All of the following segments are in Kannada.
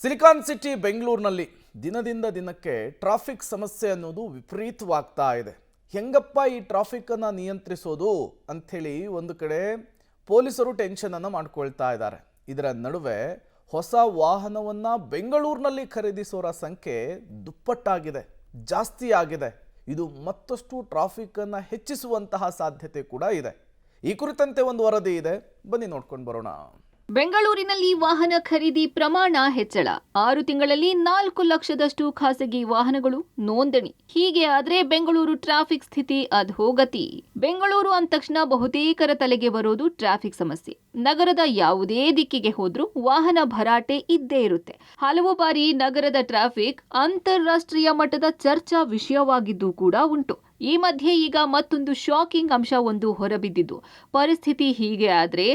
ಸಿಲಿಕಾನ್ ಸಿಟಿ ಬೆಂಗಳೂರಿನಲ್ಲಿ ದಿನದಿಂದ ದಿನಕ್ಕೆ ಟ್ರಾಫಿಕ್ ಸಮಸ್ಯೆ ಅನ್ನೋದು ವಿಪರೀತವಾಗ್ತಾ ಇದೆ. ಹೆಂಗಪ್ಪ ಈ ಟ್ರಾಫಿಕ್ ಅನ್ನು ನಿಯಂತ್ರಿಸೋದು ಅಂಥೇಳಿ ಒಂದು ಕಡೆ ಪೊಲೀಸರು ಟೆನ್ಷನ್ ಅನ್ನು ಮಾಡ್ಕೊಳ್ತಾ ಇದ್ದಾರೆ. ಇದರ ನಡುವೆ ಹೊಸ ವಾಹನವನ್ನ ಬೆಂಗಳೂರಿನಲ್ಲಿ ಖರೀದಿಸೋರ ಸಂಖ್ಯೆ ದುಪ್ಪಟ್ಟಾಗಿದೆ, ಜಾಸ್ತಿ ಆಗಿದೆ. ಇದು ಮತ್ತಷ್ಟು ಟ್ರಾಫಿಕ್ ಅನ್ನು ಹೆಚ್ಚಿಸುವಂತಹ ಸಾಧ್ಯತೆ ಕೂಡ ಇದೆ. ಈ ಕುರಿತಂತೆ ಒಂದು ವರದಿ ಇದೆ, ಬನ್ನಿ ನೋಡ್ಕೊಂಡು ಬರೋಣ. ಬೆಂಗಳೂರಿನಲ್ಲಿ ವಾಹನ ಖರೀದಿ ಪ್ರಮಾಣ ಹೆಚ್ಚಳ. 6 ತಿಂಗಳಲ್ಲಿ 4 ಲಕ್ಷದಷ್ಟು ಖಾಸಗಿ ವಾಹನಗಳು ನೋಂದಣಿ. ಹೀಗೆ ಆದ್ರೆ ಬೆಂಗಳೂರು ಟ್ರಾಫಿಕ್ ಸ್ಥಿತಿ ಅಧೋಗತಿ. ಬೆಂಗಳೂರು ಅಂದ ತಕ್ಷಣ ಬಹುತೇಕರ ತಲೆಗೆ ಬರೋದು ಟ್ರಾಫಿಕ್ ಸಮಸ್ಯೆ. ನಗರದ ಯಾವುದೇ ದಿಕ್ಕಿಗೆ ಹೋದ್ರೂ ವಾಹನ ಭರಾಟೆ ಇದ್ದೇ ಇರುತ್ತೆ. ಹಲವು ಬಾರಿ ನಗರದ ಟ್ರಾಫಿಕ್ ಅಂತಾರಾಷ್ಟ್ರೀಯ ಮಟ್ಟದ ಚರ್ಚಾ ವಿಷಯವಾಗಿದ್ದು ಕೂಡ ಉಂಟು. ಈ ಮಧ್ಯೆ ಈಗ ಮತ್ತೊಂದು ಶಾಕಿಂಗ್ ಅಂಶ ಒಂದು ಹೊರಬಿದ್ದಿದ್ದು. ಪರಿಸ್ಥಿತಿ ಹೀಗೆ ಆದ್ರೆ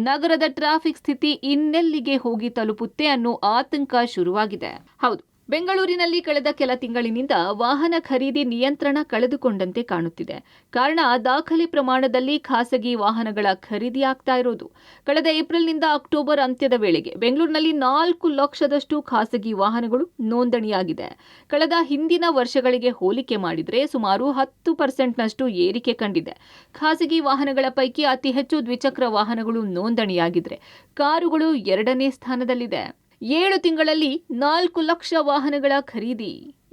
ನಗರದ ಟ್ರಾಫಿಕ್ ಸ್ಥಿತಿ ಇನ್ನೆಲ್ಲಿಗೆ ಹೋಗಿ ತಲುಪುತ್ತೆ ಅನ್ನೋ ಆತಂಕ ಶುರುವಾಗಿದೆ. ಹೌದು, ಬೆಂಗಳೂರಿನಲ್ಲಿ ಕಳೆದ ಕೆಲ ತಿಂಗಳಿನಿಂದ ವಾಹನ ಖರೀದಿ ನಿಯಂತ್ರಣ ಕಳೆದುಕೊಂಡಂತೆ ಕಾಣುತ್ತಿದೆ. ಕಾರಣ ದಾಖಲೆ ಪ್ರಮಾಣದಲ್ಲಿ ಖಾಸಗಿ ವಾಹನಗಳ ಖರೀದಿ ಆಗ್ತಾ ಇರೋದು. ಕಳೆದ ಏಪ್ರಿಲ್ನಿಂದ ಅಕ್ಟೋಬರ್ ಅಂತ್ಯದ ವೇಳೆಗೆ ಬೆಂಗಳೂರಿನಲ್ಲಿ 4 ಲಕ್ಷದಷ್ಟು ಖಾಸಗಿ ವಾಹನಗಳು ನೋಂದಣಿಯಾಗಿದೆ. ಕಳೆದ ಹಿಂದಿನ ವರ್ಷಗಳಿಗೆ ಹೋಲಿಕೆ ಮಾಡಿದರೆ ಸುಮಾರು 10% ಏರಿಕೆ ಕಂಡಿದೆ. ಖಾಸಗಿ ವಾಹನಗಳ ಪೈಕಿ ಅತಿ ಹೆಚ್ಚು ದ್ವಿಚಕ್ರ ವಾಹನಗಳು ನೋಂದಣಿಯಾಗಿದ್ರೆ ಕಾರುಗಳು 2ನೇ ಸ್ಥಾನದಲ್ಲಿದೆ. 7 ತಿಂಗಳಲ್ಲಿ 4 ಲಕ್ಷ ವಾಹನಗಳ ಖರೀದಿ.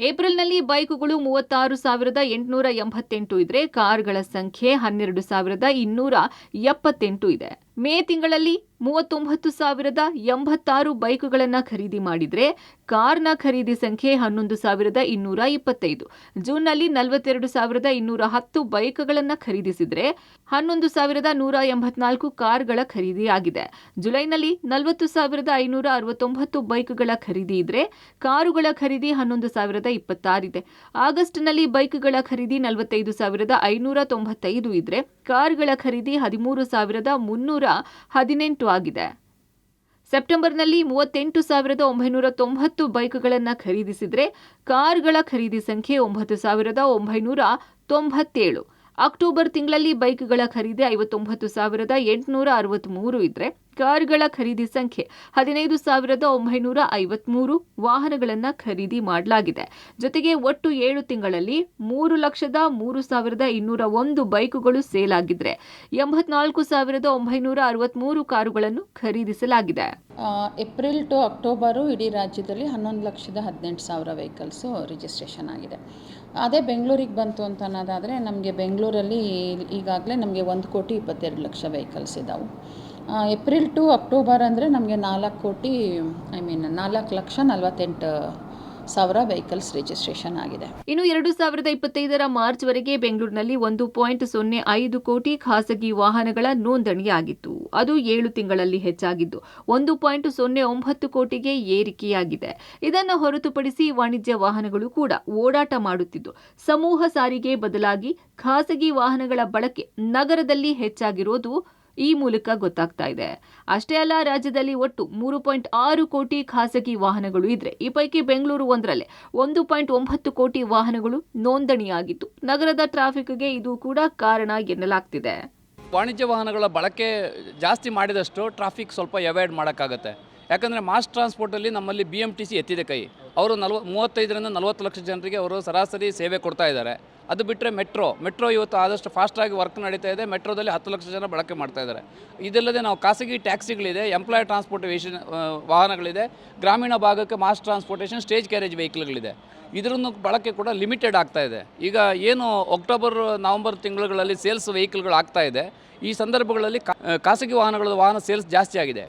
ಏಪ್ರಿಲ್ನಲ್ಲಿ ಬೈಕುಗಳು 36,888 ಇದ್ರೆ ಕಾರುಗಳ ಸಂಖ್ಯೆ 12,278 ಇದೆ. ಮೇ ತಿಂಗಳಲ್ಲಿ 39,086 ಬೈಕುಗಳನ್ನು ಖರೀದಿ ಮಾಡಿದ್ರೆ ಕಾರ್ನ ಖರೀದಿ ಸಂಖ್ಯೆ 11,225. ಜೂನ್ನಲ್ಲಿ 42,210 ಬೈಕ್ಗಳನ್ನು ಖರೀದಿಸಿದ್ರೆ 11,184 ಕಾರ್ಗಳ ಖರೀದಿ ಆಗಿದೆ. ಜುಲೈನಲ್ಲಿ 40,569 ಬೈಕ್ಗಳ ಖರೀದಿ ಇದ್ರೆ ಕಾರುಗಳ ಖರೀದಿ 11,026 ಇದೆ. ಆಗಸ್ಟ್ನಲ್ಲಿ ಬೈಕ್ಗಳ ಖರೀದಿ 45,595 ಇದ್ರೆ ಕಾರ್ಗಳ ಖರೀದಿ 13,318 ಆಗಿದೆ. ಸೆಪ್ಟೆಂಬರ್ನಲ್ಲಿ 38,990 ಬೈಕ್ಗಳನ್ನು ಖರೀದಿಸಿದ್ರೆ ಕಾರ್ಗಳ ಖರೀದಿ ಸಂಖ್ಯೆ 9,997. ಅಕ್ಟೋಬರ್ ತಿಂಗಳಲ್ಲಿ ಬೈಕ್ಗಳ ಖರೀದಿ 59,863 ಇದ್ರೆ ಕಾರುಗಳ ಖರೀದಿ ಸಂಖ್ಯೆ 15,953 ವಾಹನಗಳನ್ನು ಖರೀದಿ ಮಾಡಲಾಗಿದೆ. ಜೊತೆಗೆ ಒಟ್ಟು 7 ತಿಂಗಳಲ್ಲಿ 3,03,201 ಬೈಕುಗಳು ಸೇಲ್ ಆಗಿದ್ರೆ 84,963 ಕಾರುಗಳನ್ನು ಖರೀದಿಸಲಾಗಿದೆ. ಏಪ್ರಿಲ್ ಟು ಅಕ್ಟೋಬರು ಇಡೀ ರಾಜ್ಯದಲ್ಲಿ 11,18,000 ವೆಹಿಕಲ್ಸು ರಿಜಿಸ್ಟ್ರೇಷನ್ ಆಗಿದೆ. ಅದೇ ಬೆಂಗಳೂರಿಗೆ ಬಂತು ಅಂತ ಅನ್ನೋದಾದರೆ ನಮಗೆ ಬೆಂಗಳೂರಲ್ಲಿ ಈಗಾಗಲೇ ನಮಗೆ 1,22,00,000 ವೆಹಿಕಲ್ಸ್ ಇದ್ದಾವೆ. ಏಪ್ರಿಲ್ ಟು ಅಕ್ಟೋಬರ್ ಅಂದರೆ ನಮಗೆ 4,48,000 ವೆಹಿಕಲ್ಸ್ ರಿಜಿಸ್ಟ್ರೇಷನ್ ಆಗಿದೆ. ಇನ್ನು 2025ರ ಮಾರ್ಚ್ವರೆಗೆ ಬೆಂಗಳೂರಿನಲ್ಲಿ 1.05 ಕೋಟಿ ಖಾಸಗಿ ವಾಹನಗಳ ನೋಂದಣಿಯಾಗಿತ್ತು. ಅದು 7 ತಿಂಗಳಲ್ಲಿ ಹೆಚ್ಚಾಗಿದ್ದು 1.09 ಕೋಟಿಗೆ ಏರಿಕೆಯಾಗಿದೆ. ಇದನ್ನು ಹೊರತುಪಡಿಸಿ ವಾಣಿಜ್ಯ ವಾಹನಗಳು ಕೂಡ ಓಡಾಟ ಮಾಡುತ್ತಿದ್ದು ಸಮೂಹ ಸಾರಿಗೆ ಬದಲಾಗಿ ಖಾಸಗಿ ವಾಹನಗಳ ಬಳಕೆ ನಗರದಲ್ಲಿ ಹೆಚ್ಚಾಗಿರೋದು ಈ ಮೂಲಕ ಗೊತ್ತಾಗ್ತಾ ಇದೆ. ಅಷ್ಟೇ ಅಲ್ಲ, ರಾಜ್ಯದಲ್ಲಿ ಒಟ್ಟು 3.6 ಕೋಟಿ ಖಾಸಗಿ ವಾಹನಗಳು ಇದ್ರೆ ಈ ಪೈಕಿ ಬೆಂಗಳೂರು ಒಂದರಲ್ಲೇ 1.9 ಕೋಟಿ ವಾಹನಗಳು ನೋಂದಣಿಯಾಗಿತ್ತು. ನಗರದ ಟ್ರಾಫಿಕ್ಗೆ ಇದು ಕೂಡ ಕಾರಣ ಎನ್ನಲಾಗ್ತಿದೆ. ವಾಣಿಜ್ಯ ವಾಹನಗಳ ಬಳಕೆ ಜಾಸ್ತಿ ಮಾಡಿದಷ್ಟು ಟ್ರಾಫಿಕ್ ಸ್ವಲ್ಪ ಅವಾಯ್ಡ್ ಮಾಡೋಕ್ಕಾಗತ್ತೆ. ಯಾಕಂದರೆ ಮಾಸ್ ಟ್ರಾನ್ಸ್ಪೋರ್ಟಲ್ಲಿ ನಮ್ಮಲ್ಲಿ BMTC ಎತ್ತಿದೆ ಕೈ. ಅವರು 35ರಿಂದ 40 ಲಕ್ಷ ಜನರಿಗೆ ಅವರು ಸರಾಸರಿ ಸೇವೆ ಕೊಡ್ತಾ ಇದ್ದಾರೆ. ಅದು ಬಿಟ್ಟರೆ ಮೆಟ್ರೋ ಇವತ್ತು ಆದಷ್ಟು ಫಾಸ್ಟಾಗಿ ವರ್ಕ್ ನಡೀತಾ ಇದೆ. ಮೆಟ್ರೋದಲ್ಲಿ 10 ಲಕ್ಷ ಜನ ಬಳಕೆ ಮಾಡ್ತಾ ಇದ್ದಾರೆ. ಇದಲ್ಲದೆ ನಾವು ಖಾಸಗಿ ಟ್ಯಾಕ್ಸಿಗಳಿದೆ, ಎಂಪ್ಲಾಯ್ ಟ್ರಾನ್ಸ್ಪೋರ್ಟೇಷನ್ ವಾಹನಗಳಿದೆ, ಗ್ರಾಮೀಣ ಭಾಗಕ್ಕೆ ಮಾಸ್ ಟ್ರಾನ್ಸ್ಪೋರ್ಟೇಷನ್ ಸ್ಟೇಜ್ ಕ್ಯಾರೇಜ್ ವೆಹಿಕಲ್ಗಳಿದೆ. ಇದರನ್ನು ಬಳಕೆ ಕೂಡ ಲಿಮಿಟೆಡ್ ಆಗ್ತಾ ಇದೆ. ಈಗ ಏನು ಅಕ್ಟೋಬರ್ ನವಂಬರ್ ತಿಂಗಳುಗಳಲ್ಲಿ ಸೇಲ್ಸ್ ವೆಹಿಕಲ್ಗಳು ಆಗ್ತಾ ಇದೆ, ಈ ಸಂದರ್ಭಗಳಲ್ಲಿ ಖಾಸಗಿ ವಾಹನ ಸೇಲ್ಸ್ ಜಾಸ್ತಿ ಆಗಿದೆ.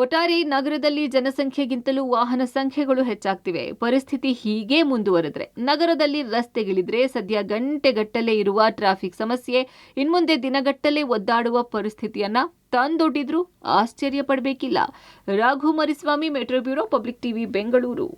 ಒಟ್ಟಾರೆ ನಗರದಲ್ಲಿ ಜನಸಂಖ್ಯೆಗಿಂತಲೂ ವಾಹನ ಸಂಖ್ಯೆಗಳು ಹೆಚ್ಚಾಗ್ತಿವೆ. ಪರಿಸ್ಥಿತಿ ಹೀಗೆ ಮುಂದುವರೆದ್ರೆ ನಗರದಲ್ಲಿ ರಸ್ತೆಗಳಿದ್ರೆ ಸದ್ಯ ಗಂಟೆಗಟ್ಟಲೆ ಇರುವ ಟ್ರಾಫಿಕ್ ಸಮಸ್ಯೆ ಇನ್ಮುಂದೆ ದಿನಗಟ್ಟಲೆ ಒದ್ದಾಡುವ ಪರಿಸ್ಥಿತಿಯನ್ನ ತಂದೊಡ್ಡಿದ್ರೂ ಆಶ್ಚರ್ಯ ಪಡಬೇಕಿಲ್ಲ. Raghu Mariswamy, metro bureau, public TV, Bengaluru.